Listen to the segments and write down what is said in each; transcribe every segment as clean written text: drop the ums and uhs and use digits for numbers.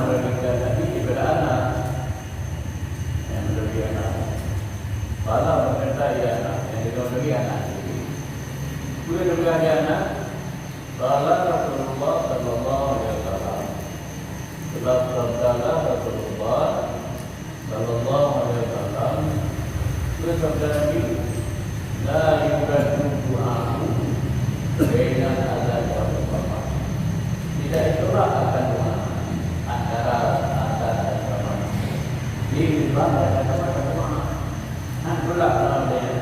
memberikan tadi kepada anak yang memberi anak. Malah berkata ya anak yang kita memberi anak. Kemudian juga anak. Malah Rasulullah Sallallahu Alaihi Wasallam. Sebab sabda Rasulullah Sallallahu Alaihi Wasallam bersabda Nabi, la yuraddu du'a'u bainal adzan wal iqamah. Tidak ditolak akan doa antara adzan dan iqamah. Dibangga kata doa. Nah, pula namanya.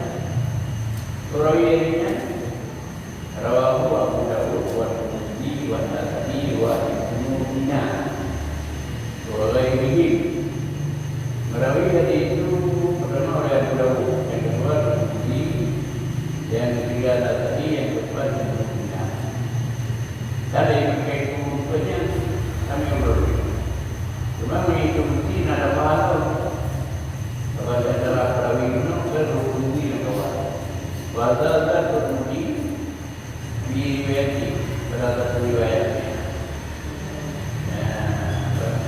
Rawinya rawahu Abu Dawud wa Tirmidzi wa Nasa'i wa Ibnu Majah. Oleh ini merawi hadis itu pertama oleh Abu Dawud, yang kedua Tirmidzi, yang ketiga Nasa'i, yang keempat Ibnu Majah. Dari itu rupanya kami berbeda. Cuma menghitung ini ada pahala. Kalau adalah perawi itu berhubungi dengan kawan. Wazal berhubungi riwayat pada riwayatnya.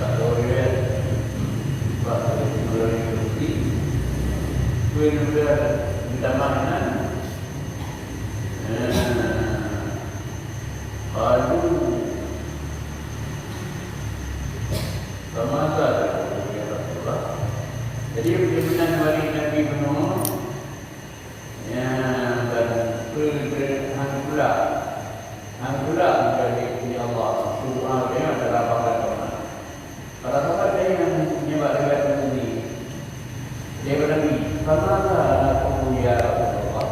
Kalau riwayat bahasa Indonesia juga ditambahkan. Lalu semasa ya Rasulullah. Jadi pimpinan bagi Nabi Nuh yang Alhamdulillah menjadi Allah. Doa dia adalah bagaimana? Para sahabat dia yang menyebab riwayat ini. Dia berkata, "Famaka lakum ya Rasulullah?"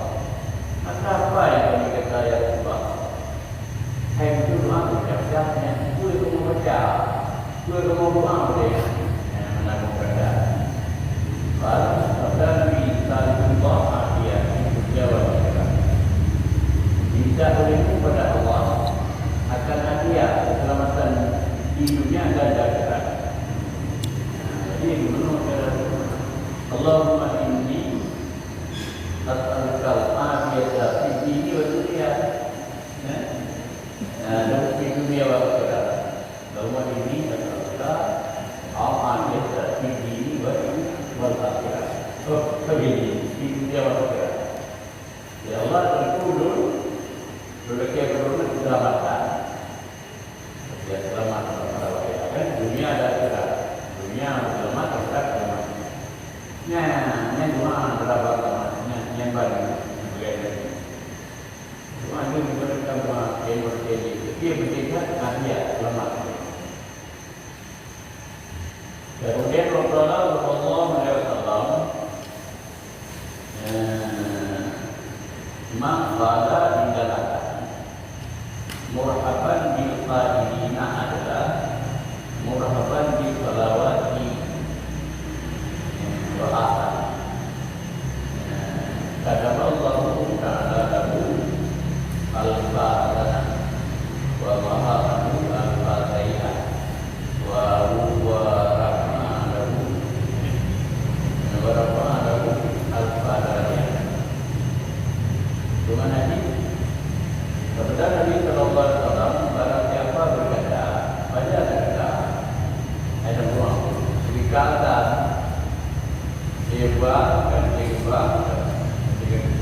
Maka apa yang kami kata ya Rasulullah? Hai doa ucapnya, boleh kamu baca, boleh kamu doa dia. Yang menanggung kerja. Pada Nabi Sallallahu Alaihi Wasallam minta olehmu kepada Allah akan hadiah keselamatan di dunia dan di akhirat. Jadi menurut Allahumma inni as'aluka al-afiyata fid dini wa dunya. Dan di dunia wa akhirat. Allahumma inni as'aluka al-afiyata fid dini wa akhirat. So, di dunia wa akhirat. Ya Allah, terkudul berbagai kebenaran keselamatan. Ya selamat pada waktu kan dunia ada akhirat. Dunia selamat akhirat selamat. Nah, doa berapa kamarnya yang baru begini. Doa itu diberikan doa yang berkali. Dia berkata dia selamat. Kemudian Rasulullah Sallallahu Alaihi Wasallam maqala indalaka murhaban bil qaidina adalah murhaban bil salawati wa ahad. Kataballahu ta'ala lahu al-fatihah wa mahalahu al-fatihah wa huwa rahmanahu wa rahmanahu al-fatihah. Bagaimana ini? Kepada Nabi Sallallahu Alaihi Wasallam, barang siapa berkata, baca kata, ada ruang, dikatakan,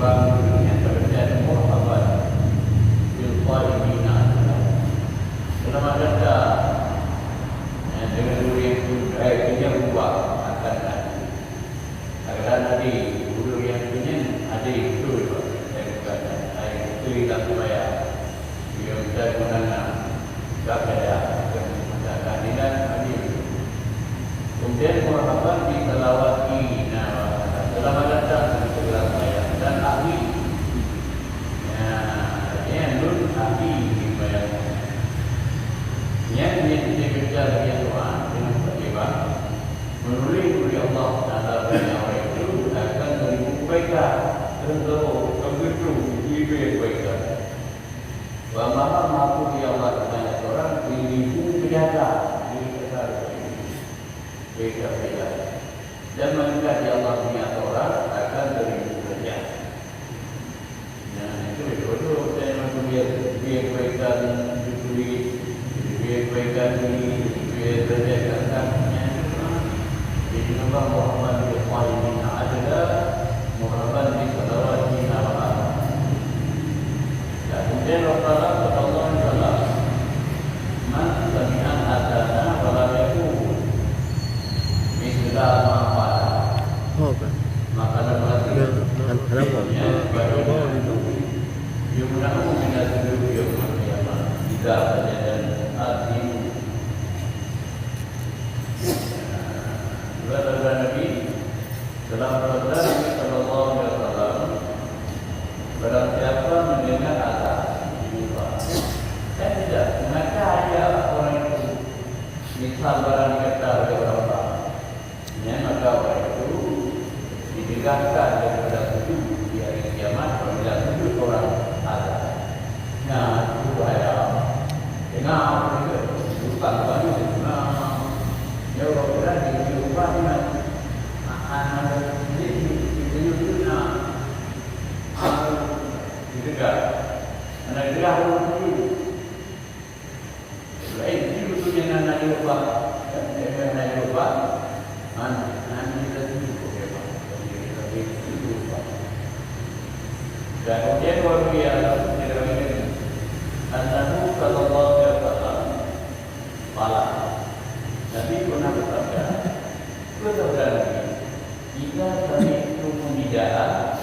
sebab dunia terjadi murhaban, bilqai bina. Selamat datang dengan duri yang punya ruang akan nanti. Agar nanti duri yang punya ada itu. Tidak supaya dia bisa mengenal keadaan keadilan adil. Kemudian murhaban di salawati selamat datang di segala saya dan ahli. Yang nun ahli dibayar. Yang dia kerja dengan doa dengan percaya menulis oleh Allah Taala banyak orang itu akan beribu kebaikan untuk begitu kebaikan. Bahawa mampu dia Allah banyak orang beribu penjaga beda-beda. Dan mengingat dia Allah punya orang akan beribu kerja. Nah itu betul-betul saya mampu dia kebaikan duit, dia kebaikan ini, dia berdasarkan Ibn Muhammad bin Qayyim adalah Muhammad bin Salawat bin Al-Ahmad. Kemudian Rasulullah sallallahu alaihi wasallam man sami'an adana wala yakun misla ma qala. Oh kan. Maka dalam Kenapa? Yumnahu min al-dhunub yawm al-qiyamah. Jika dan hati kata Nabi dalam sabda Nabi sallallahu alaihi wasallam, barang siapa mendengar azan dan tidak maka ada orang itu misal barang dikata oleh orang lain, maka orang itu ditegakkan daripada sujud di hari kiamat apabila sujud orang azan. Nah, itu ada dengar juga bukan banyak dengar. Ya Allah berani diubah dengan anak ini itu nak didekat anak dia harus itu lain itu yang anak diubah anak diubah anak kita itu dan kemudian baru dia Annahu sallallahu alaihi wasallam qala. Nabi pernah bersabda, jika kami itu membicarakan,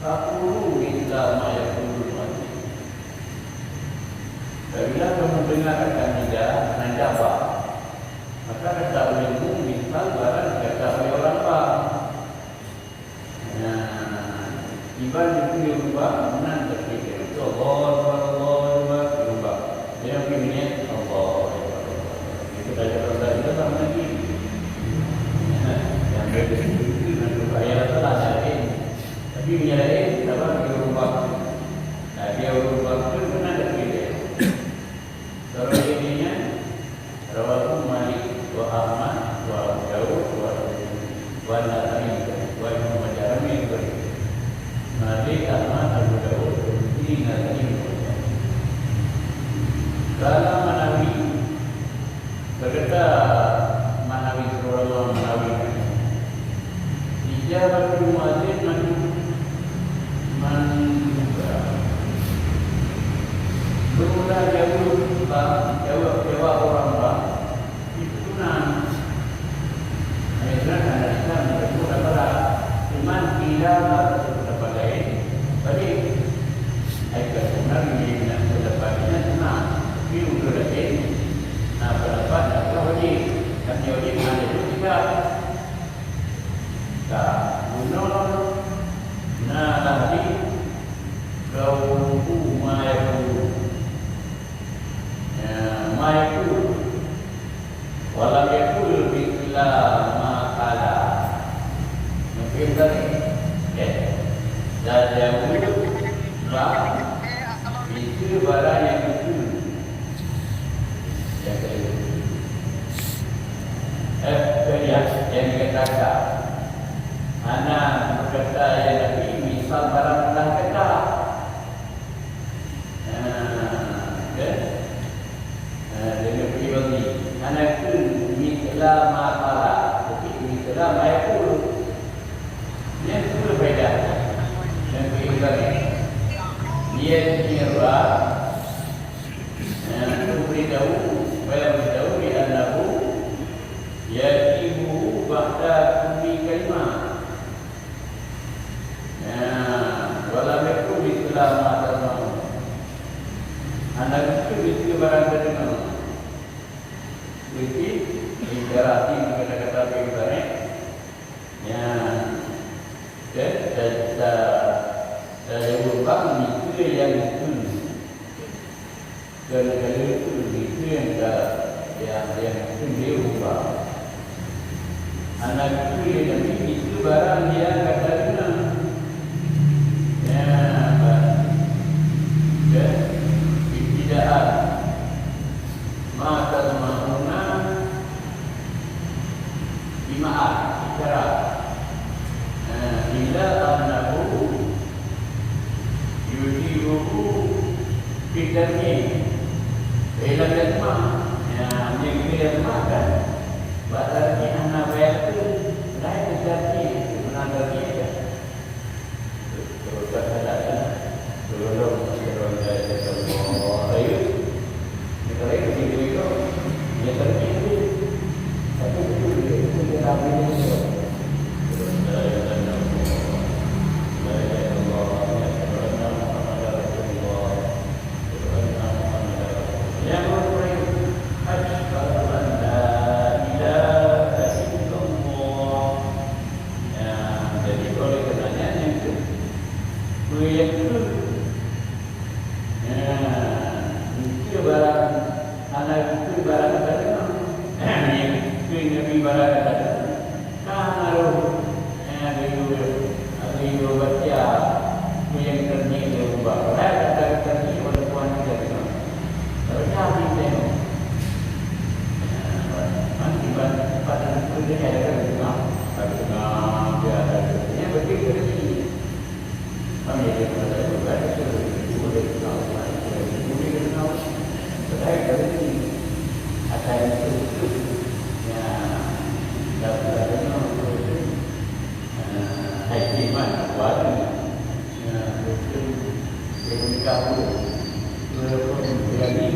fakulu illa ma yaqulul masih. Apabila kamu mendengarkan bicara dengan jawab, maka ketahuimu misal barang kata oleh orang faham. Iban itu dirubah, menang terfikir. Allah dirubah. Dia pilihnya Allah. Itu saja kalau kita sama lagi. Yang berbeza itu dengan berubah telah lain. Tapi menyalahin apa dirubah. Nah, dia berubah itu menang terfikir. Kalau jadinya Rawahu Malik wa Ahmad wa Abu Dawud wa Nasa'i wa Ibnu Majah Malik Ahmad Abu Dawud ini Nasa'i. Kalau Manawi berkata Manawi Surah Manawi ijabatul muadzin man berulah jawab orang bang itu nan ayatnya ada Islam itu adalah iman bila dapat lain tadi ayat benar ini nak dapatnya senang tapi untuk lain nah pendapat adalah wajib dan wajib ada juga tak menolak nah tadi kau Ma'yakul walam yakul bila ma'ala mungkin tadi dan jauh itu barang yang itu yang dikatakan anak berkata yang Nabi misal barang telah kata dengan pribadi anak itu misal ma'ala misal ma'yakul yang itu berbeza dan pribadi dia kira beritahu di annahu yajibu ba'da kulli kalimah walam yakun misal ma'ala anak itu bisa barang terima Wiki interaksi dengan kata-kata pribadi saya berubah itu yang itu gara-gara itu yang itu dia ubah anak itu yang nanti itu barang dia kata benar ibtidaan maka semahuna imaat bicara ila annahu yujibuhu bidani ila jasma yang dia makan Anak itu ibarat kata itu ibarat kata kalau ada baca yang terjadi di rumah, ada terjadi pada puan kita. Terjadi tengok. Nanti pada kerja ada tengah dia ada. Ini betul kerja. Kami ada berbagai itu boleh tahu, boleh tahu. Saya kerja akan itu ya dapat iman wali betul komunikasi berani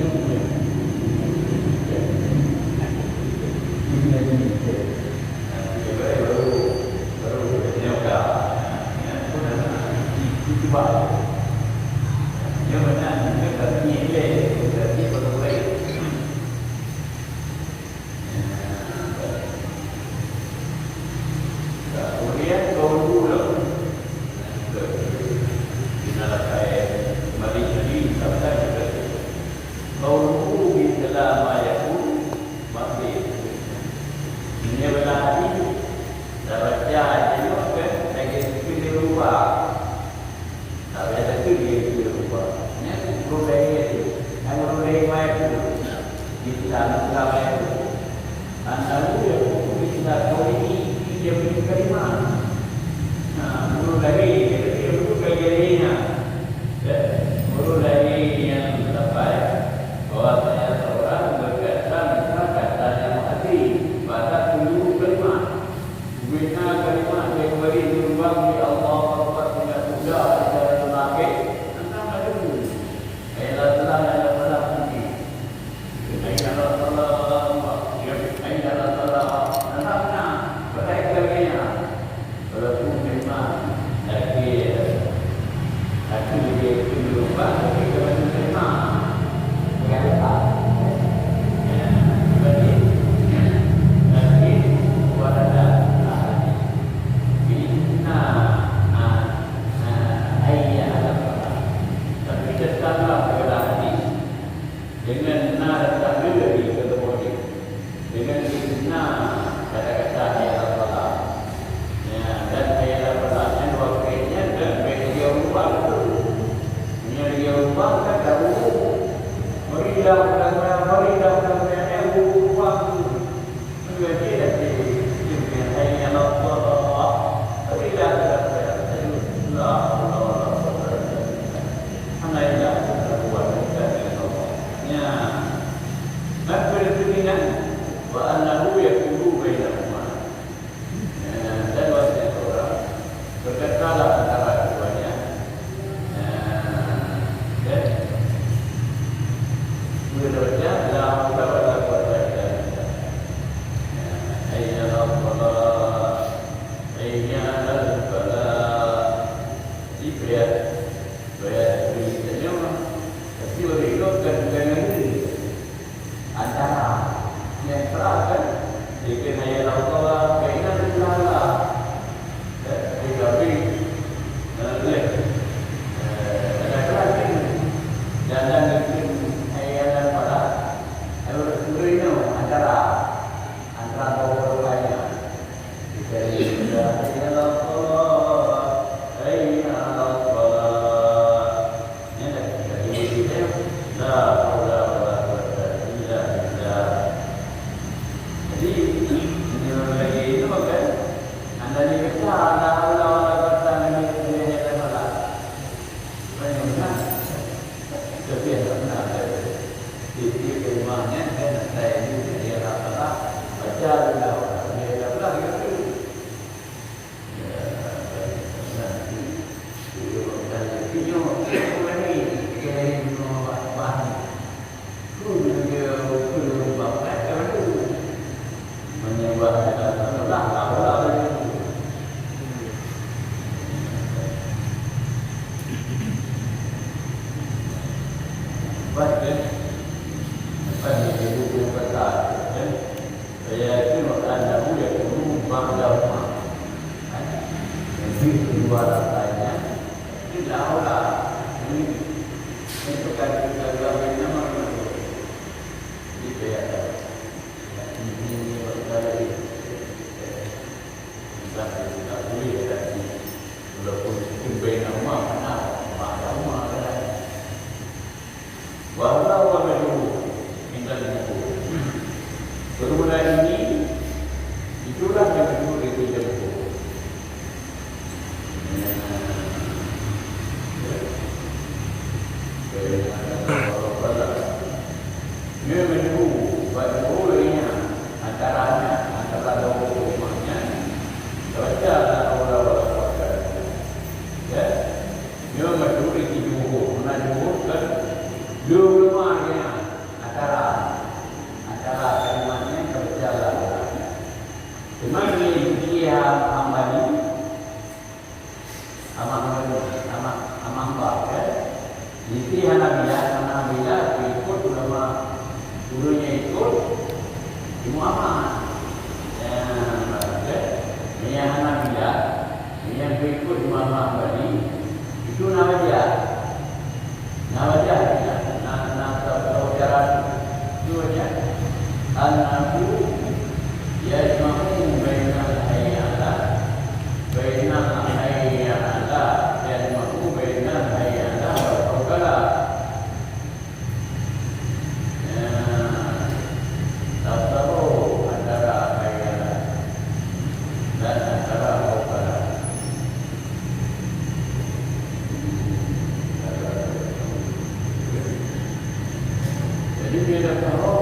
Dia menunggu baju lainnya antara dua rumahnya. Baca Allah ya. Dia menunggu di Johor, mana Johor kan dua rumahnya antara kalimatnya baca Allah. Cuma dia hamba ya. Jadi Hanabilah ikut ulama gurunya ikut Muhammad. Yang Hanabilah yang ikut Muhammad Bani itu nama dia. Nama cara itu aja. An-Nabu yajma'u bainal hayyala yajma'u bainal hayyala wal qawqala. Tahu antara hayyala dan antara qawqala. Jadi dia tahu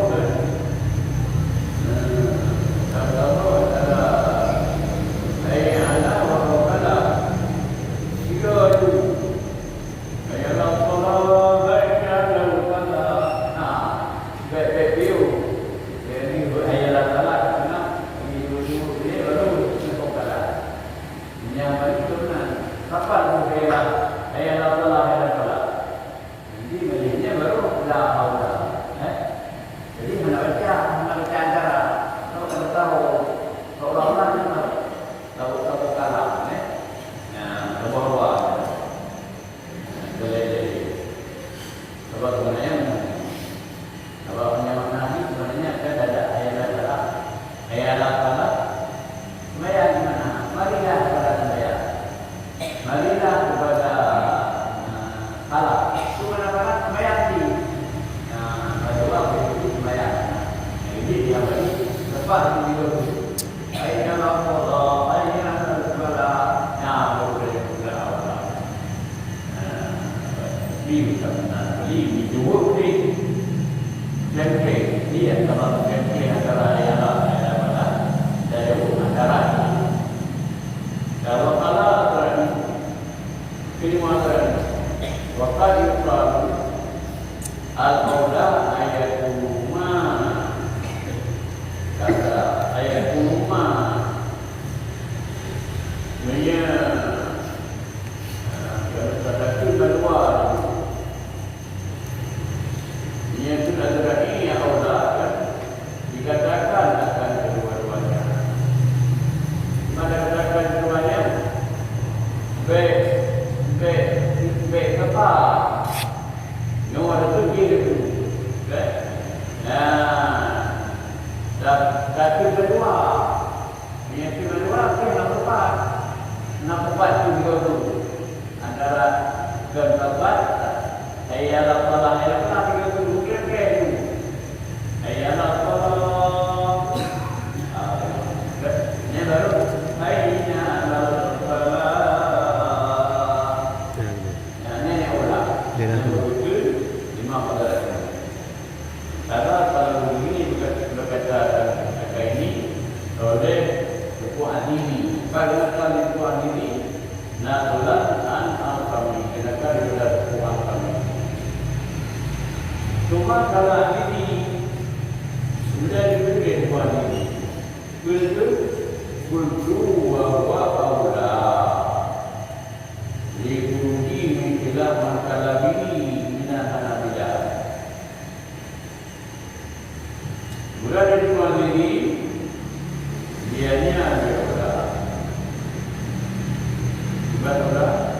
cuma kalau ini sudah diberi buat ini, kultu wa aula dikunci menjelah makalah ini minat Hanabilah. Mulai dari buat ini, dianya ada orang, ibadah.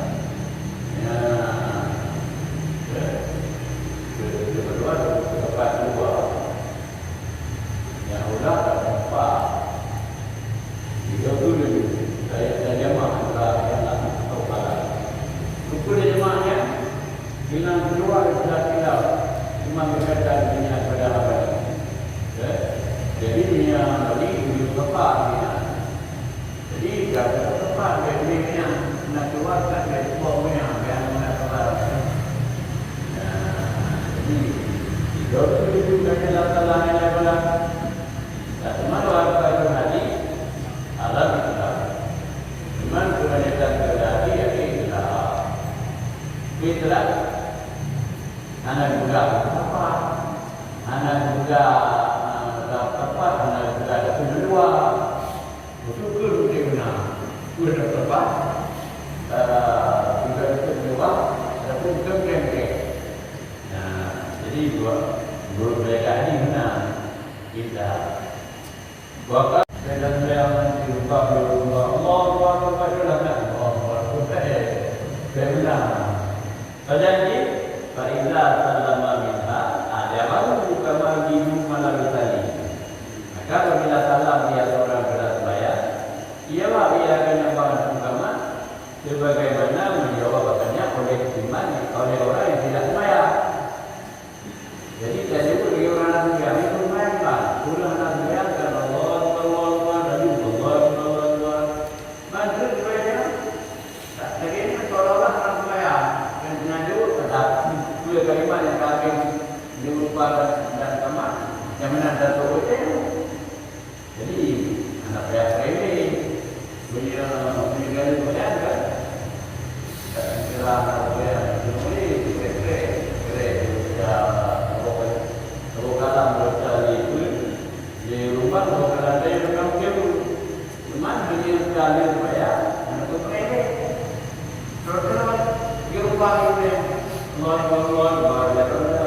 Bilang keluar sudah tidak cuma berkata dunia pada abadi. Jadi dunia tadi beliau tepat. Jadi kalau tepat dia nak keluarkan dari suaminya yang nak keluar. Jadi kalau itu juga dalam salahnya pula. Tak cuma warga haji alam Islam. Cuma kebanyakan terjadi adalah fitrah. Anak muda apa? Anak muda tepat, anak muda ada kedua. Betul dia benar. Sudah tepat. Sudah kedua, tapi bukan kengkeng. Jadi berbeda ini benar. Kita bahkan dalam yang diubah Allah benar. Jadi Faiza sallama minha Adaman kama bimu malam tadi. Maka apabila salam dia seorang bersembahyang, ia akan membangun agama sebagaimana menjawabannya oleh iman oleh orang yang tidak sembahyang. Jadi jadi bagi orang yang itu sembahyang, orang yang sembahyang kalau Allah dari Allah mantul sembahyang. Tak segini kalau orang sembahyang dan ngaju tetap dua kalimat yang kami dilupakan dan sama yang mana satu itu. Jadi anak saya ini punya meninggal banyak kan? Kira anak saya ini kere kalau bercari itu di rumah kalau ada yang memang jauh, cuma dia sekali saya anak tu kere. Terus di rumah ini luar ada doa.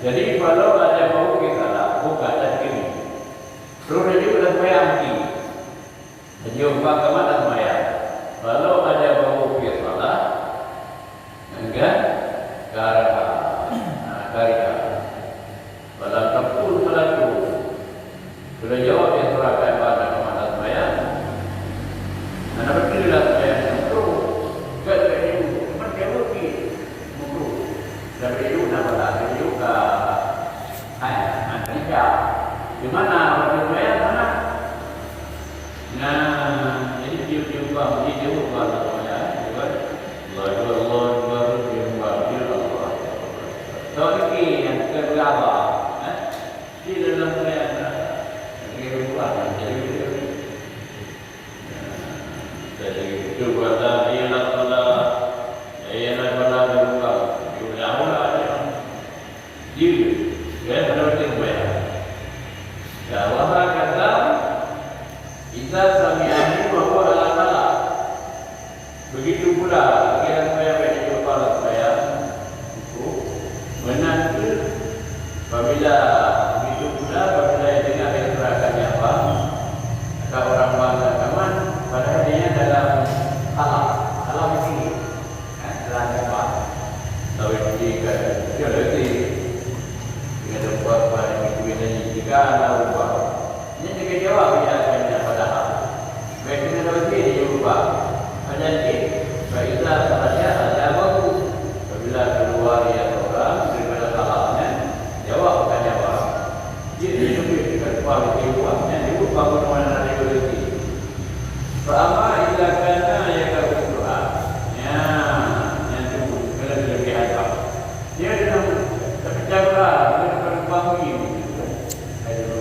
Jadi kalau ada bau kita lakukan dan ini, terus dia sudah bayangki, jumpa kemana maya. Kalau ada bau kita salah, enggak karena karya. Kalau terpul melaku, sudah jawab yang serahkan pada kemana maya. Anak berdirilah saya itu, kerja itu, cuma dia mungkin, dari itu nama lagi juga. Di mana orang saya mana? Nah, jadi dia ubah, dia ubah namanya, Allah. So ini yang kedua, di dalam saya dia ubah, jadi kedua tadi ialah berubah, dia berarti bayar. Wahai kata, Iza sami'ani wa huwa ala kala. Begitu pula kira saya bagi kepala saya menantu apabila begitu pula apabila dia dengar yang terakannya apa maka orang bangsa kaman pada hadinya dalam alam ini dalam apa tahu ini kan dia lebih dengan buat pada itu ini jika ada ubah ini juga jawab ya baiknya lebih diubah. Jadi, baiklah sahaja ada bagus. Apabila keluar dia orang daripada salahnya, jawab bukan jawab. Jadi lebih kualiti uangnya diubah bagaimana regulasi. Pertama ila kana ya berdoa. Ya, yang itu lebih hebat. Dia dalam terjaga dengan berbangun. Ayo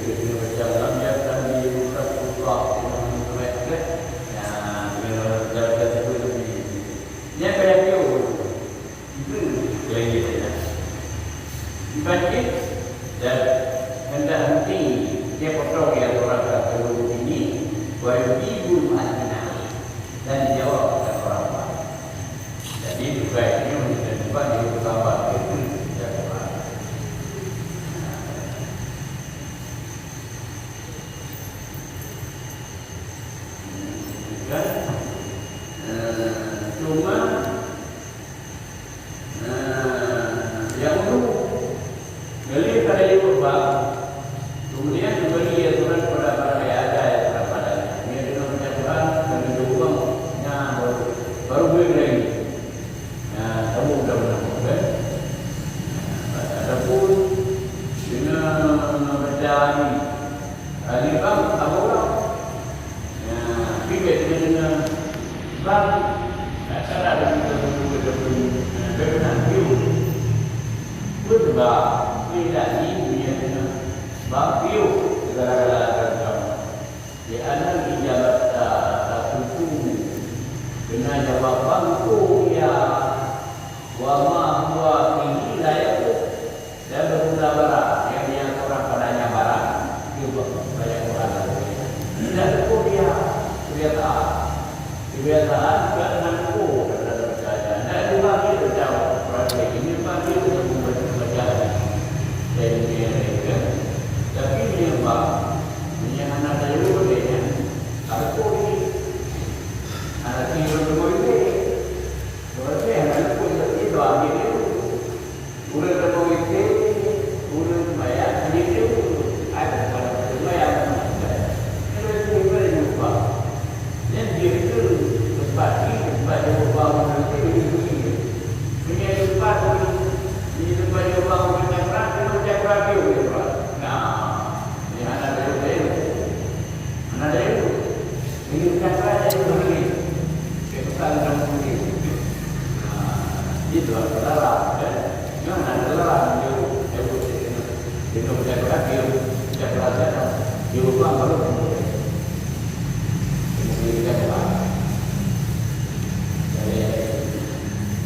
Dia macam dalam biasa di pusat pusat dia kayak dia itu yang dia dibanding dan hendak nanti dia potong yang orang kata ini wajibu makna dan dijawab oleh orang lain. Jadi juga ini menunjukkan dia utama itu jawab. Dan cuma yang dulu beli pada ibu bang, kemudian juga dia turun pada para ada yang padanya. Dia dengan mencapai dan mendukung, baru beli lagi. Kamu sudah menemukan. Adapun dengan berjalan ini bang, kamu orang, pikir dengan bang. Cara ada kita berkenan view berbah tidak ini yang bang view segala-galanya di anak dijabat satu dengan jawab bangku ya wama huwa ini layak dan bermula barang yang orang padanya barang itu banyak orang tidak cukup dia kebiasaan juga menangku dalam perjalanan. Dan juga dia berjawab proyek ini pagi untuk membuat perjalanan dan mereka. Tapi dia bang, punya anak saya boleh ya. Aku ini anak saya boleh. Boleh anak aku itu doa dia. Boleh boleh boleh bayar dia. Ada pada bayar. Itu boleh juga. Dan dia itu tempat dia bangun nanti begini. Punya tempat ini tempat dia bangun macam radio dia. Nah, ini anak dia itu. Ini bukan saja itu begini. Kita dalam begini. Itu adalah yang adalah dia punya radio, dia belajar di rumah baru kemudian kita buat.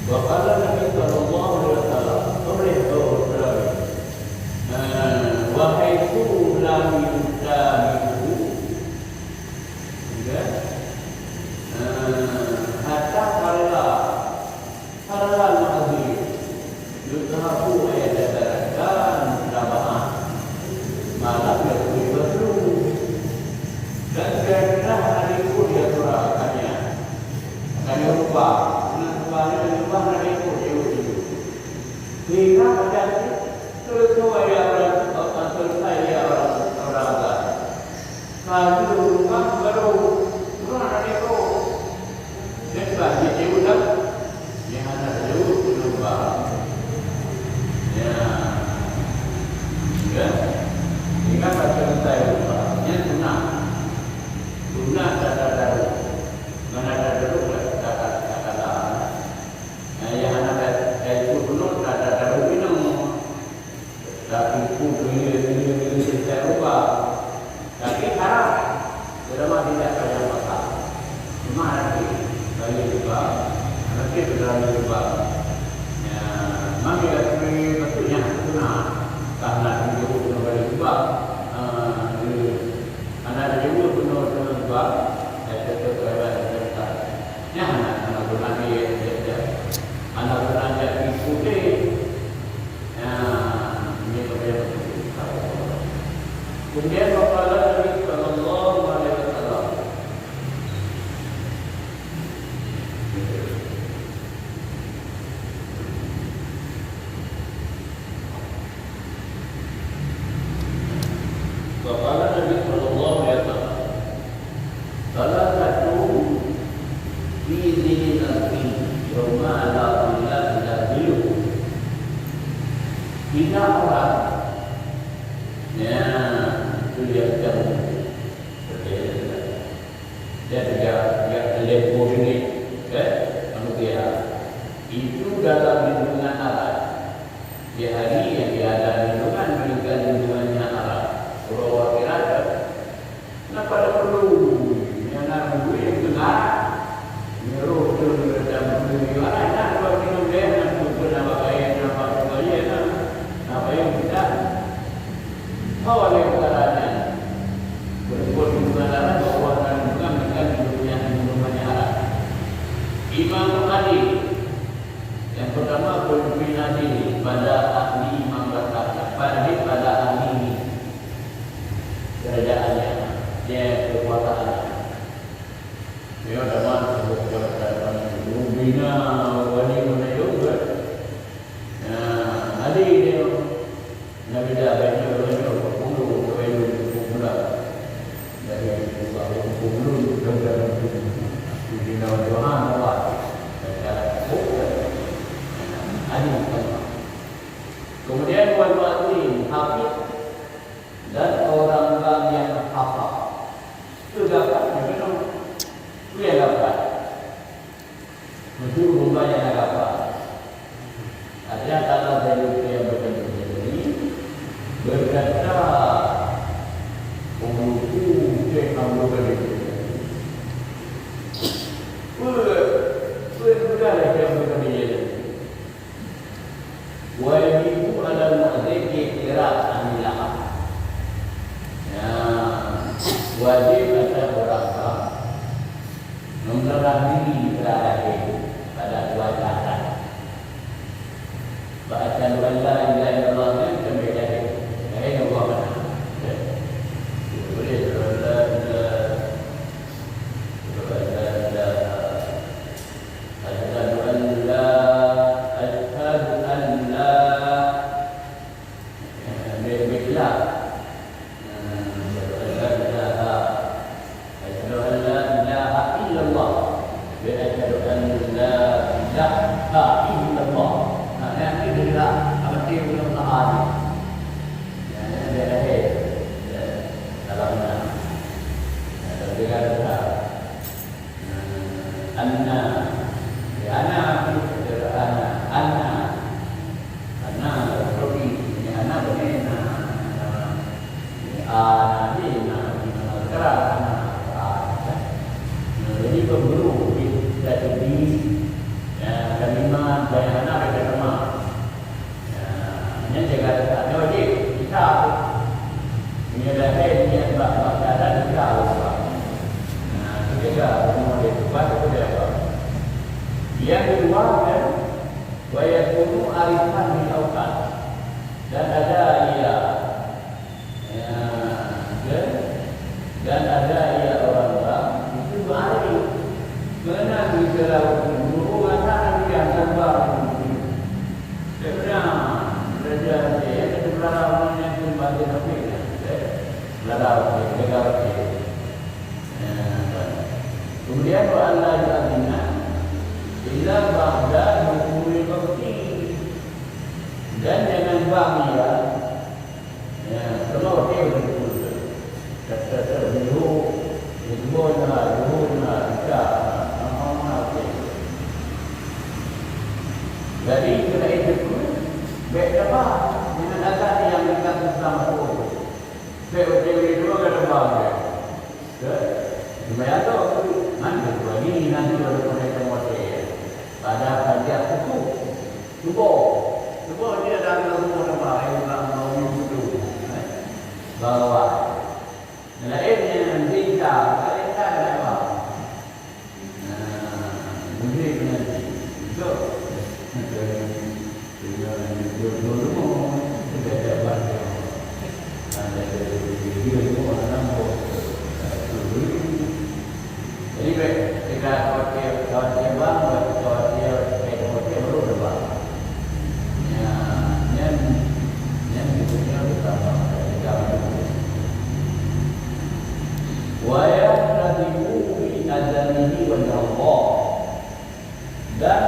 Waqala Nabi sallallahu alaihi wasallam beritahu wahai lam yudamihu juga hatta karla ma'azir yudhaku ayadadarakan naba'ah malam yang berbelu dan janganlah hariku dia surakannya akan lupa hingga pada selesai orang agak. Kalau rumah baru ada itu, sebab dia udah yang ada jauh lupa. Ya, hingga pada selesai rumah, yang tunang ada mana ada dulu yang anak itu penuh ada minum tapi pun ini saya lupa tapi haram selama tidak banyak makan cuma nanti bagi juga nanti berjalan juga ya mami lagi betulnya tunang karena dia penuh bagi juga anak dia penuh juga saya tetap berada ya anak tunang dia anak belajar di putih, ini kemudian kemudian Bapak Nabi Sallallahu Alaihi Wasallam Bapak Nabi Sallallahu Alaihi Wasallam salah satu ini nanti rumah Allah tidak orang ya itu dia jauh berbeda dia lepo ini manusia itu dalam lindungan Allah di hari yang dia ada lindungan meninggal lindungannya Allah Bawa dia perkaranya berbuat hubungan bahwa akan mengambilkan hidupnya minumannya haram. Imam Adi yang pertama berpindah diri pada ahli Imam berkata pada ahli kerajaannya, dia kekuasaannya. Dia dalam kekuasaan bina wali mana juga. Adi dia Nabi dah banyak berpuluh dari puluh dan bina Tuhan Allah. Kemudian wal-mu'adzin hafid dan orang-orang yang hafal itu dapat memang dia dapat itu rumah yang dapat. Artinya kalau dari yang berkata-kata berkata umurku cekam berkata sudah yang berkata wajib adalah mu'adzin iktiraf anilah. Ya, wajib ada berasa memberah diri terhadap pada dua cara. Baca la ilaha illallah dan membaca la ilaha illallah. Boleh yang kedua kan wa yakunu arifan bil awqat dan ada ia dan ada ia orang-orang itu arif mengenal bicara guru antara dia sabar sebenarnya belajar dia itu belajar yang kembali tapi belajar kemudian wa Allah yu'adina ila ba'da nukuri bakti dan jangan bangga ya kalau dia betul kata dulu kita jadi kita itu beda dengan agak yang dekat bersama itu teori itu ada bangga supaya tu nanti lagi nanti baru mereka mulai pada kajian cuba dia dalam rumah yang mau itu bawa lainnya nanti kita ada mungkin nanti itu dulu sudah dapat ada video itu orang jadi kita kalau dia bang kalau dia baru depan yang itu bersama kita waya radibu bi adanihi wa Allah dan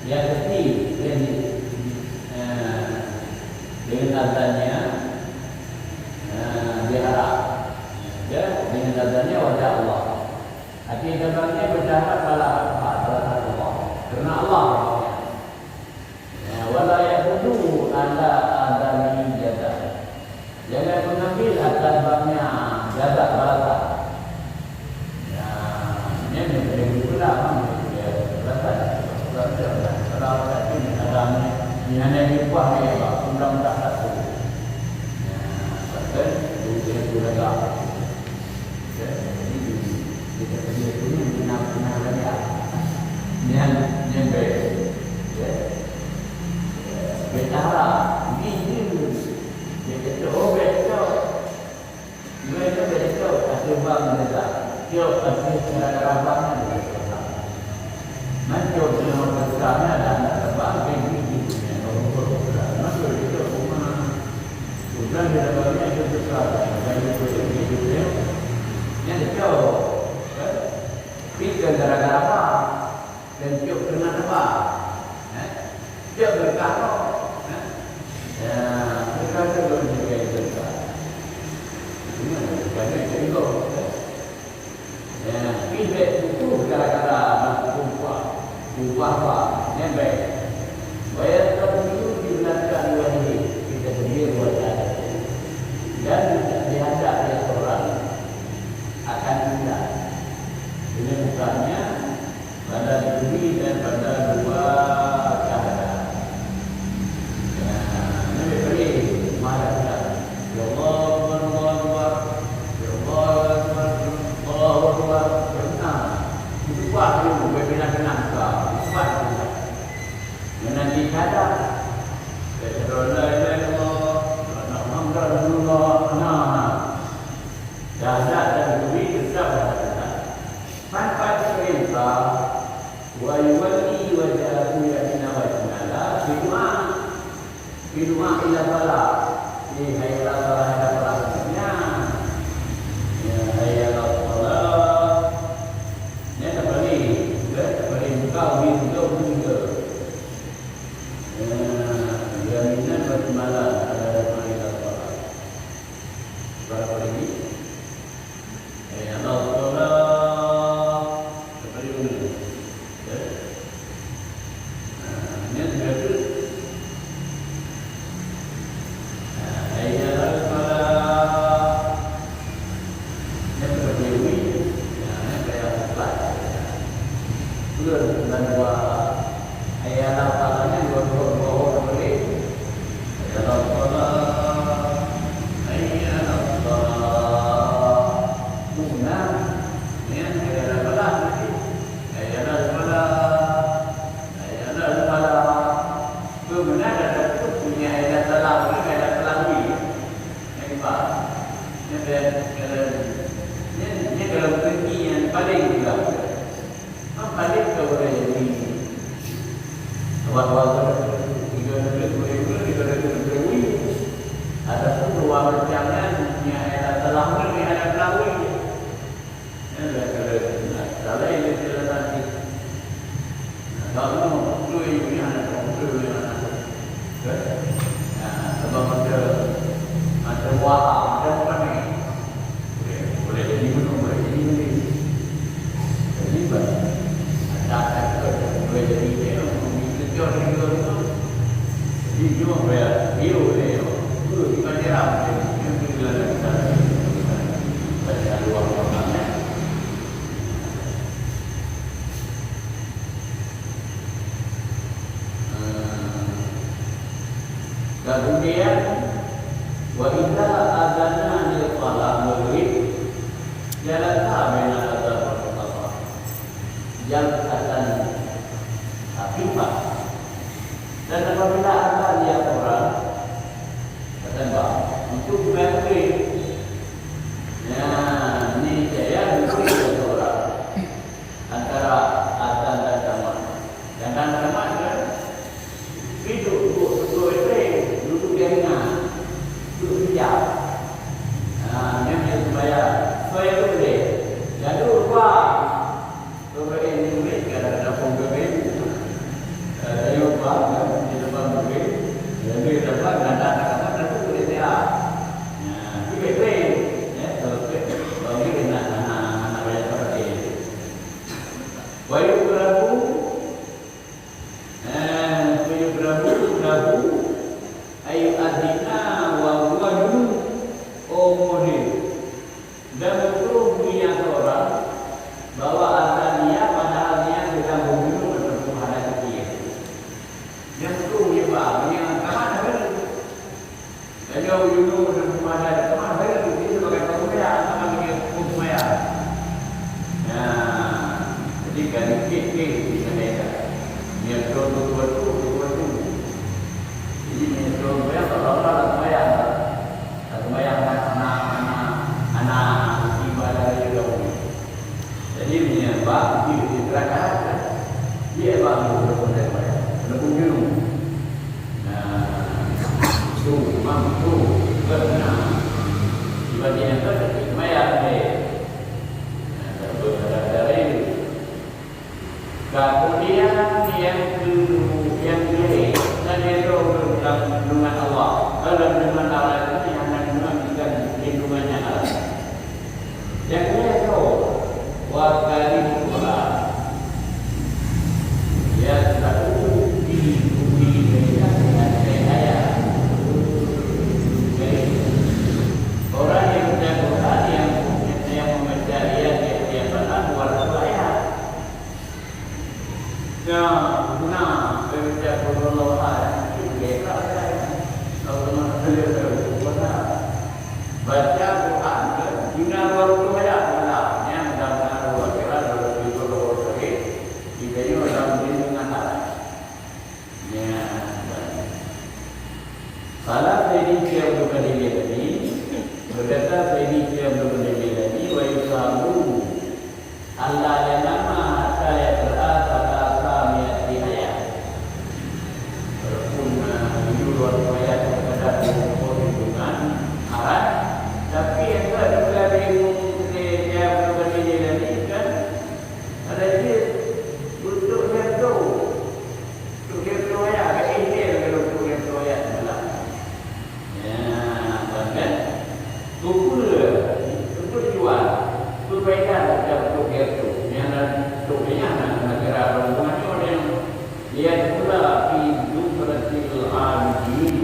yang ketiga dengan adanya diharap dengan adanya wajah Allah. Artinya gambarnya berharap pada Allah karena Allah wala yaqudu ala adami jaza. Jangan mengambil atas babnya jaza bahasa. Ini menjadi ulama bahasa kalau ini adanya ini hanya dibuat ya undang tak cara ini dia kata oh betul mereka betul ada bang mereka dia pasti cara rabangnya betul nanti orang besarnya dan terbang begini masuk itu rumah sudah di dalamnya itu besar dan itu begitu yang betul kita gara-gara apa dan dia kena apa dia berkata ya berkata belum juga itu kerana itu ya kita itu gara-gara upah apa yang baik bayar dulu digunakan uang ini kita sendiri buat ada dan dihadap oleh orang akan tidak ini bukannya pada diri dan pada dua cahaya. Ini beri marah kita. Ya Allah, Allah, ya Allah, Allah, benar. Itu wahyu benar-benar kau. Wahyu. Nanti ada. Berdoa Allah, Muhammad Rasulullah. Jahat dan diri tetap ada. Manfaat perintah wa yuwalli wajhahu ila wajhana bidua ila bala ni hayra bala balanya ya hayra bala ni tak boleh buka window ya minan wajmala ada ila bala berapa ini ya Allah kemudian wa idza adana lil qalam murid jalasa baina al-qadar yang akan akibat dan apabila ada dia orang kata untuk mengerti ya ini saya diberi orang antara adzan dan qamat dan qamat kan hidup duduk jaringan, duduk hijab. Yang supaya itu boleh. mampu benar dibandingkan kemaya dari kemudian yang diri dan itu dalam lindungan Allah dalam lindungan Allah ini yang menunjukkan lindungannya Allah yang itu wakali pula ya satu di bumi dengan ayat orang yang sudah Quran yang membaca dia benar luar ayat ya benar membaca Quran ayat itu kalau benar baca Quran guna waktu ayat Salah ini dia bukan dia tadi. Berkata ini dia bukan dia tadi. Wa yusamu Allah yang nama saya berasal kami ayat. Walaupun itu luar biasa terhadap hubungan arah, tapi yang dari dia bukan dia tadi kan ada dia untuk itu. Untuk itu ya, ini kalau untuk itu ya. Tukur jual, perbaikan untuk itu. Yang tujuannya negara rombongan yang dia pula hidup berhasil ambil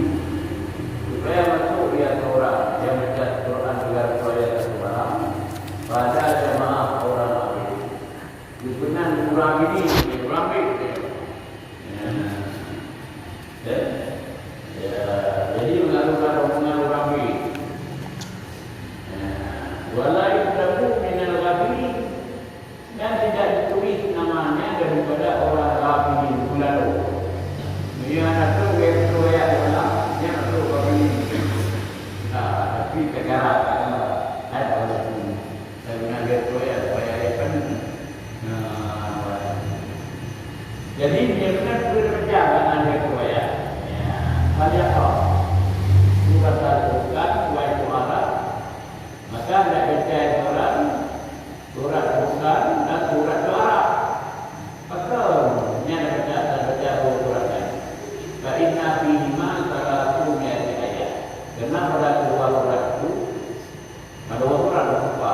supaya masuk dia orang yang baca Quran agar supaya tersebarang pada jemaah orang awam. Dibenan orang ini ramai. Jadi mengaruhkan rombongan ramai. Walai tabu minal ghafirin dan tidak ditulis namanya daripada orang ghafirin lalu. Dia nak tu ya Allah, dia nak tu ghafirin. Tapi negara ada orang dengan dia tu ya supaya kan. Jadi dia benar bekerja dengan dia tu ya. Banyak kau. Surat al-Quran, surat al-Arab. Maka ada baca Quran, surat Quran dan surat Arab. Maka ini ada baca Quran. Karena bima salatu ayat. Karena pada dua surat itu, ada dua surat apa?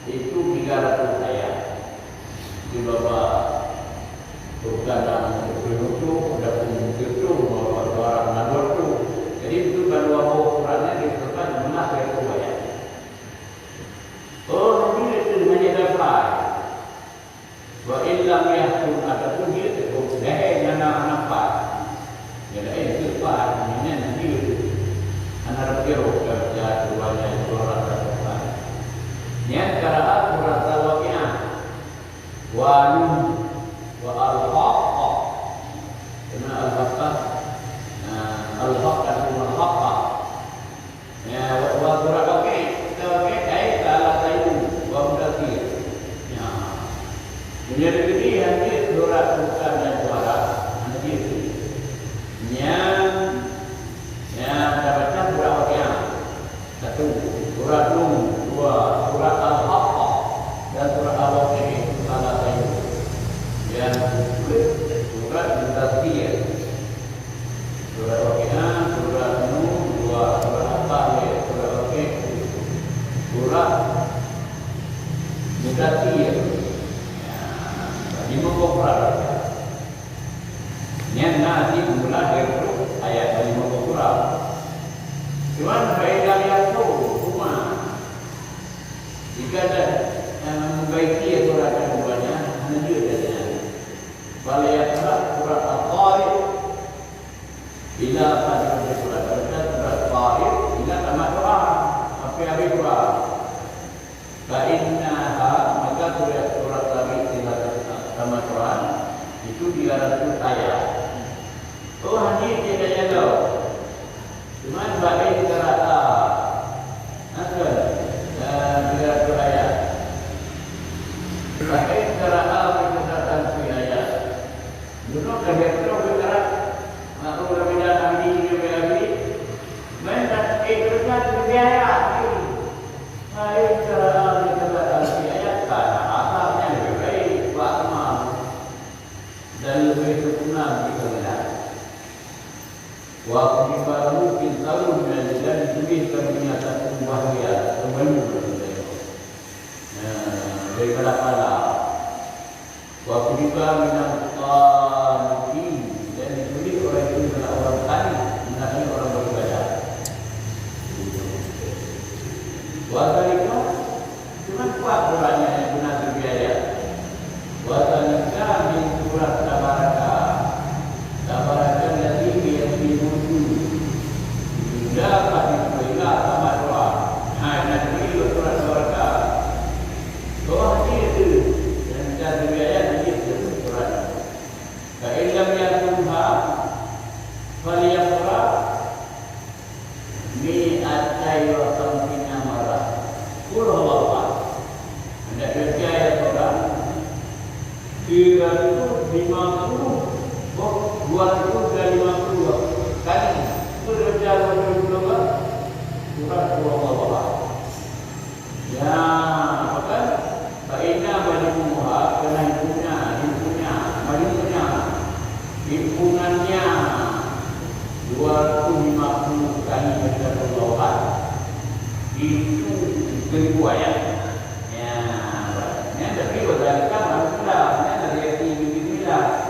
Itu 300 ayat. Di bawah bukan dalam itu, ada pun itu, orang nabar itu. Jadi itu dua Qurannya disebutkan benar itu ayat. Oh, dia itu hanya dapat. Wa illam yahkum ataupun dia itu dah anak apa? Jadi itu pak ini nanti anak kiro kerja duanya orang terdepan. Niat cara surat al-Waqiah. Wa al-Haqqah. Karena al-Haqqah al-Haqqah itu al-Haqqah. Ya, wa surat menjadi gede hati surat bukan dan suara nanti itu. Yang baca surat Waqiah 1, surat Nur 2, surat Al-Haqqah dan surat Al-Waqiah salah satu. Yang surat Al-Tasbih, surat Waqiah, surat Nur 2, surat Al-Tasbih, surat Waqiah, surat Al-Tasbih. Lima Quran. Yang nanti mulai dari ayat 5 Quran. Cuman faedah yang tu cuma jika ada membaiki surat keduanya hanya dia saja. Kalau yang surat Al-Qari'ah bila pada surat Al-Qari'ah bila tamat Quran sampai habis Quran. Fa'innaha maka surat lagi sama Quran itu 300 ayat. Oh, hadis dia dah jaga. Cuma bagi kita rata mungkin selalu dan dituliskan punya satu bahagia terbaru daripada Allah. Waktu juga minat qanitin dan ditulis orang itu adalah orang tani, mengenai orang beribadah. Wasalika cuma kuat Qurannya yang benar terbiaya. Wasalika min surat Tabaraka. Tabaraka allati yang dimutu. Dapat diberikan sama doa. Nanti surat Tabaraka. Doa itu yang benar terbiaya itu surat. Kailam yang Tuha faliyaqra mi'atai wa khamsina marah. Qul huwallah. Anda baca ayat Quran 350 250 kali. Sudah baca surat huwallah. Ya, maka faina majmuha kena himpunannya 250 kali baca Allah itu 1000 ayat. Ya, tapi berdasarkan Alhamdulillah, dari ayat ini bismillah.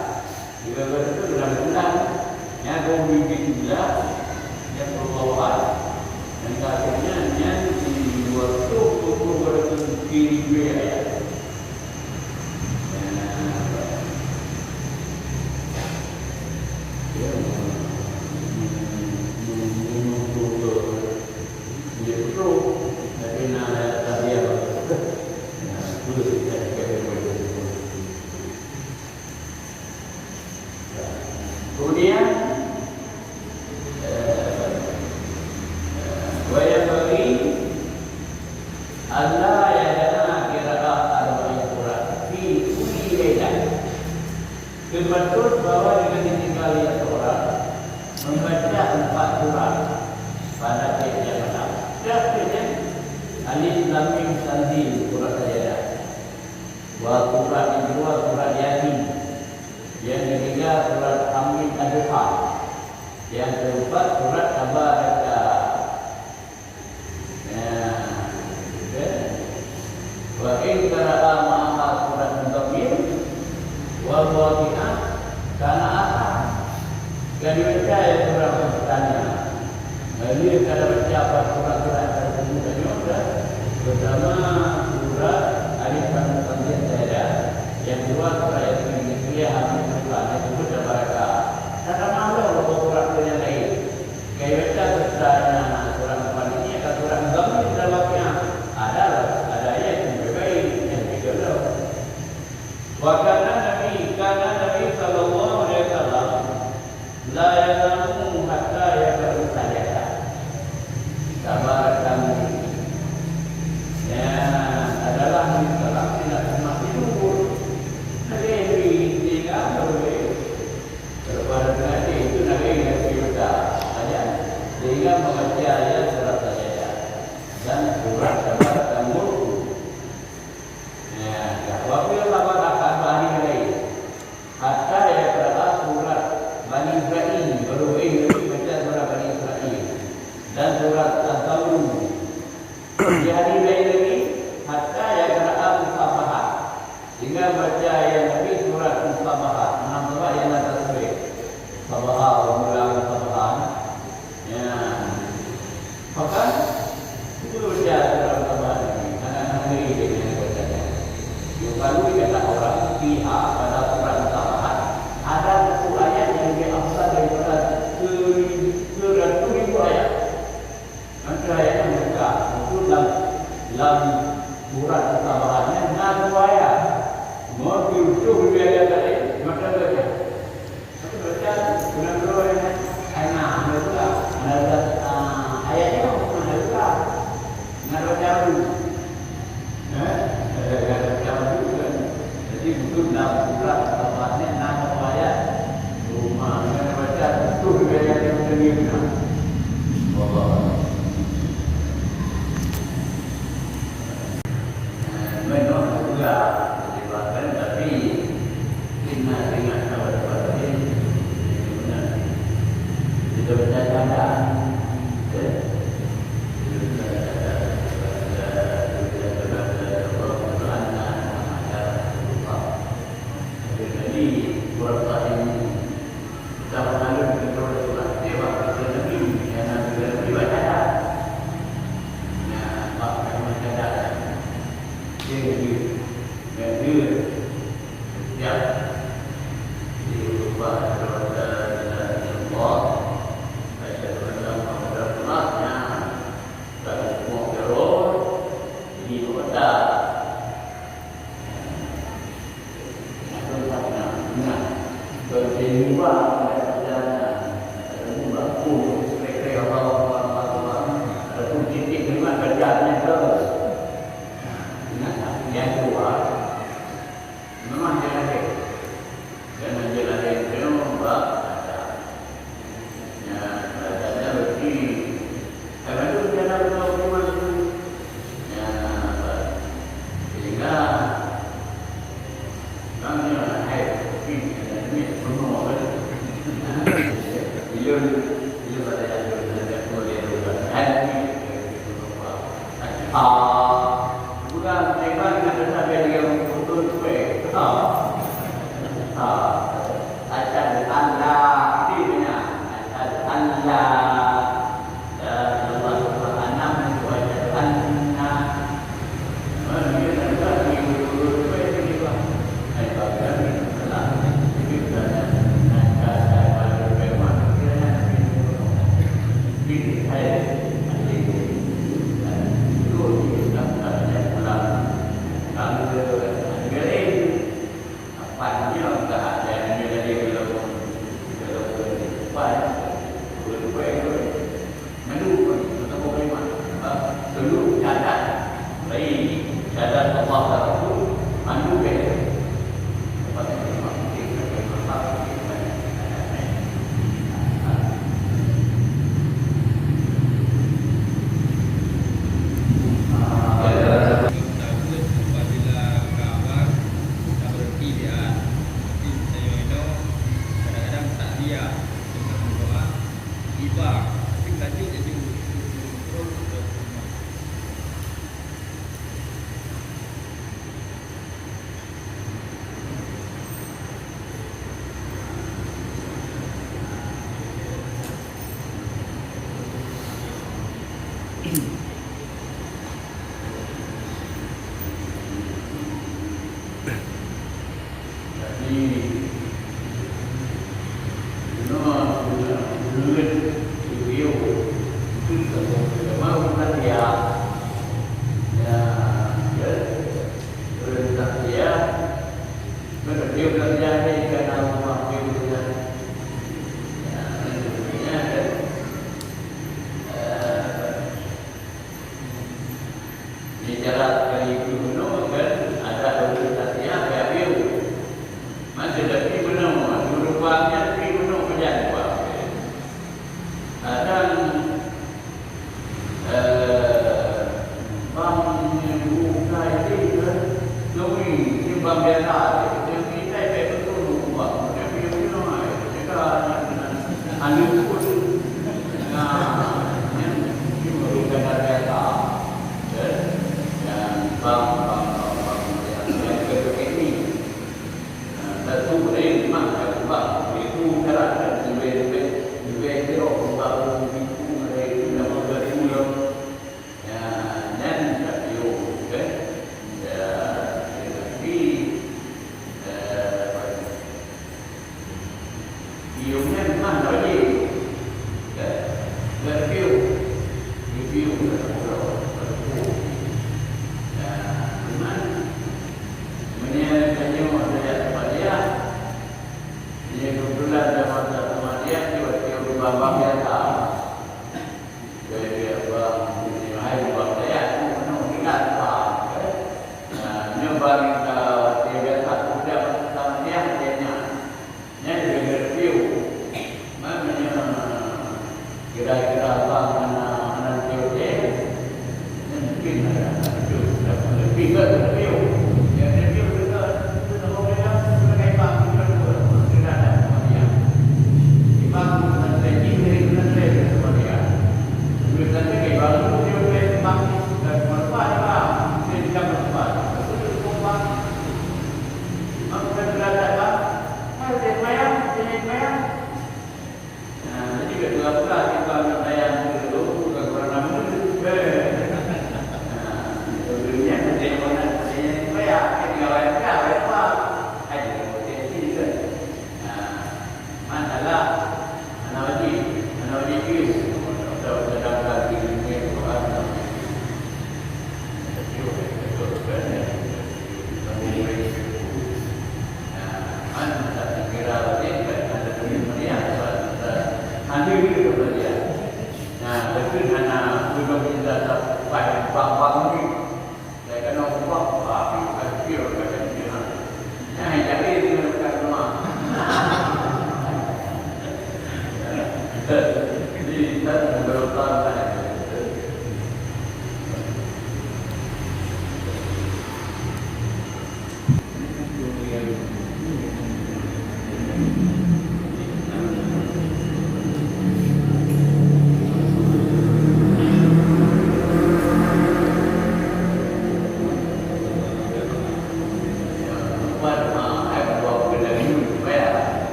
Jika betul dalam bulan, kau bismillah, Allah. Dan akhirnya di waktu kiri ayat. Kemudian wayang bagi Allah yang dana kira-kira arba'in surat fi kulli lailah. Betul bahwa dengan ditinggal orang membaca 4 surat pada tiap malam. Contohnya Alif Lam Mim Tanzil surat Sajdah. Wa surat yang kedua surat Yasin. Yang ketiga surat Hamid Ad-Duha. Yang keempat surat Tabaraka. Wa in qara'a ma'a surat Mudaththir wa Waqi'ah kana asah. Jadi baca ya surat bertanya. Jadi kalau baca apa surat-surat tersebut juga pertama surat Alif Lam Mim Sajdah. Yang kedua surat Yasin. Dia hamil Tuhan itu berbaraka. Kata malu surat yang lain. Kayak baca surat Quran ini atau surat Mudaththir dalamnya ada ayat yang berbeda yang berbeda. Wakana Nabi sallallahu alaihi wasallam la yanamu hatta yaqra'u sajdah. Tabarakamu. Ya, adalah misalah tidak cuma tidur. Itu Nabi yang cerita saja sehingga membaca ayat surat saja dan surat Tabaraka. Ya, waktu yang lama akan bani lain. Hatta ya berada surat Bani Israil baru baca surat Bani Israil dan surat Al-Tawrud. Di hari lain lagi hatta ya berada Mustafahat sehingga baca ayat Nabi surat Mustafahat 6 surat yang atas surat Mustafahat ulang Mustafahat. Ya, maka itu baca surat Mustafahat ini anak-anak ini dengan bacanya. Kalau kata orang pihak pada surat Mustafahat ada satu ayat yang diambil daripada 100,000 ayat. Nanti ayatnya mereka itu dalam surat Mustafahatnya 6 ayat. Mau diutuh biaya tadi macam baca. Tapi baca dengan dua ayat. Ada pula ada ayatnya bukan ada pula. Nak baca dulu. Ada baca dulu. Jadi butuh dalam surat Mustafahatnya 6 ayat. Rumah yang baca itu biaya yang sendiri. Allah. Memang juga dibahkan tapi ingat sahabat-sahabat ini kita baca bukan mereka dengan sampai dia betul supaya asyhadu an la ilaha illa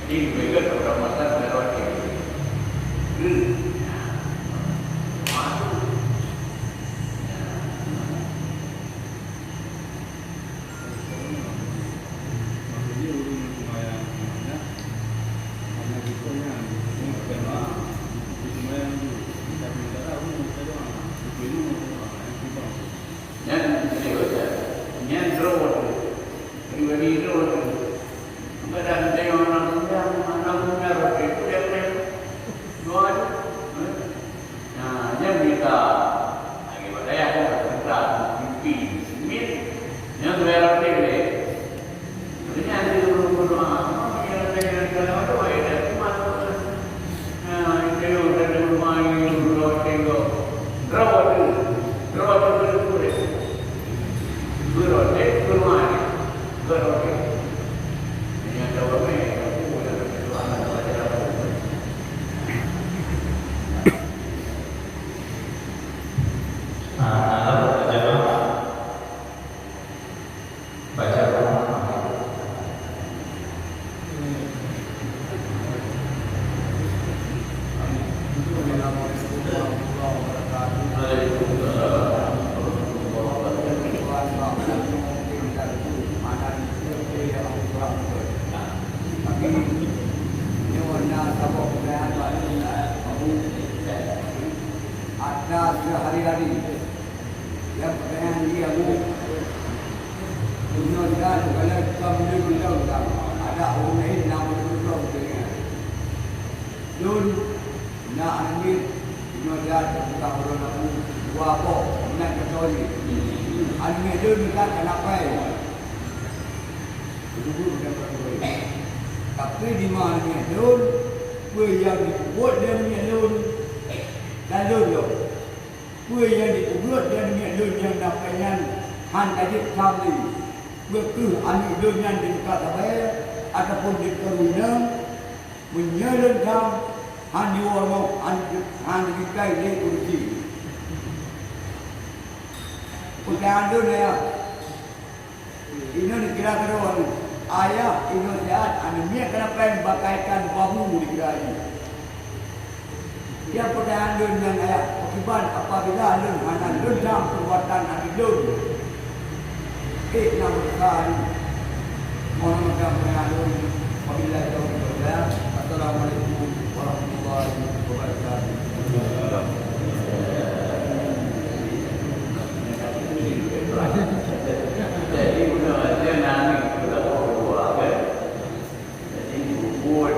Jadi mereka keselamatan lewat ini. Ada sehari-hari yang pertanyaan dia menunjukkan kalau kamu menunjukkan ada orang lain nama menunjukkan dengan Dun nak ambil menunjukkan bukan orang aku wapok nak kecuali ambil Dun bukan kenapa tapi di mana Dun yang dibuat dan Dun dan Dun yang dibuat dan Dun yang dapatkan han tadi kami berku anu Dun yang dikata bayar ataupun dikeruna menyerangkan han diorang han dikai dia kursi pertanyaan Dun ya ini dikira terus ayah ini sehat anu dia kenapa yang bakaikan bahu dikira ini dia pertanyaan Dun yang ayah akibat apabila Dun anak Dun dalam perbuatan anak Dun nak berkali mohon pertanyaan Dun apabila jauh berdoa. Assalamualaikum warahmatullahi wabarakatuh. Jadi udah dia nangis sudah berdoa kan. Jadi buat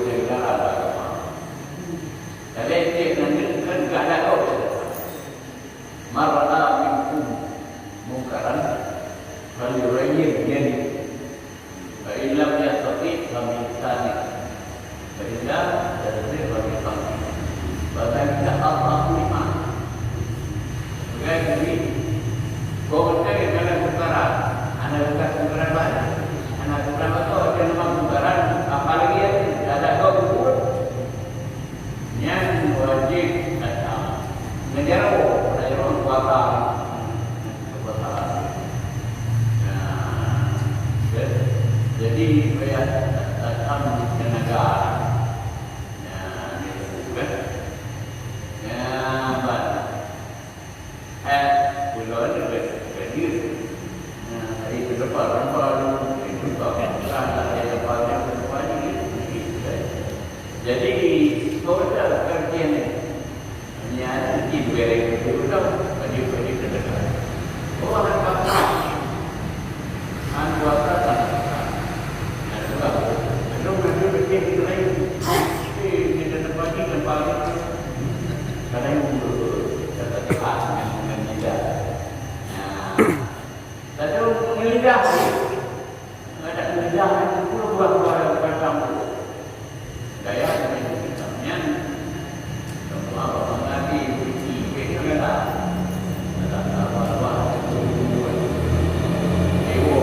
yang dah jadi dia kan enggak ada kau. Marana minkum mungkaran fal yughayyir biyadi. Fa in lam yastati fa bi lisani. Fa in lam yastati fa bi qalbi. Wa dzalika adhafu iman. Jadi kau cari mana mungkaran, anak bukan mungkaran banyak. Anak bukan itu ada nama mungkaran apalagi yang ada kau buat. Yang wajib menjauh dari kuasa. Jadi bayar datang ke negara. Pulau itu berdiri. Itu depan itu jadi kalau ada kerja ni, ni ada tim bereng itu dah bagi terdekat. Oh ada apa? Anu apa tak? Ada apa? Ada benda kerja itu lain. Di tempat ini tempat kadang kata tepat dengan tidak. Tapi melidah, ada melidah itu buah-buah macam daya yang semua orang nanti ini adalah apa-apa ewo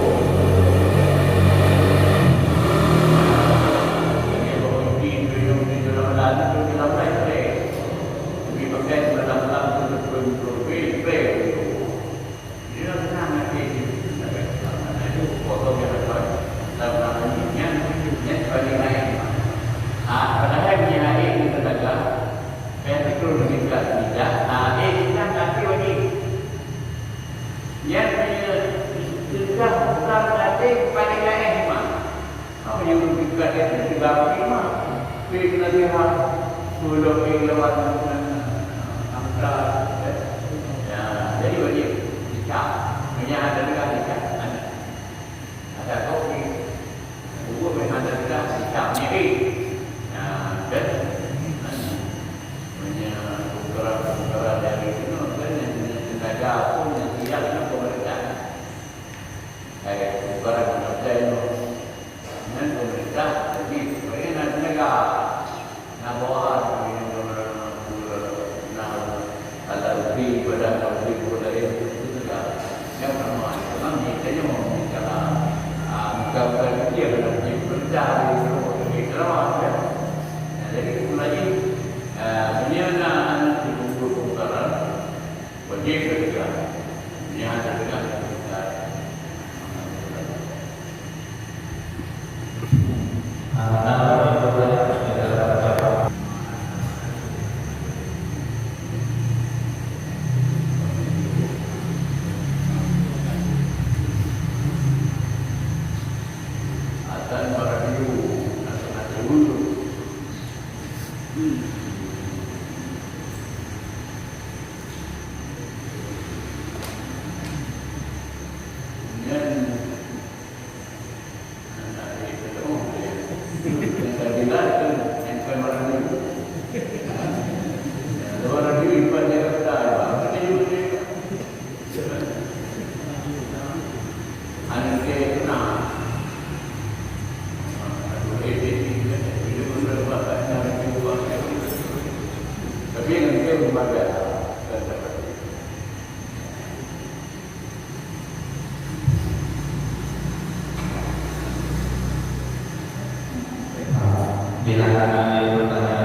ini kalau di dalam lalu di dalam lain di bagian dalam berpikir dia senang nanti itu foto yang ada dalam juga dia juga prima. Pergi lagi ham, sudah pergi lewat angka. Ya, jadi wajib dicap. Punya ada juga dicap. Ada kopi. Buku memang ada juga dicapnya dan punya ukuran dari itu kan tenaga pun yang siapnya pemerintah. Ukuran tenaga itu dengan pemerintah. Jadi mereka tenaga nak bawa ada lebih pada lebih dari itu juga. Yang pertama, memang kita mau bicara menggambarkan dia benar benar itu drama ya. Jadi lagi penyiaran di buku pemutaran wajib juga penyiaran dengan Bila ada pertanyaan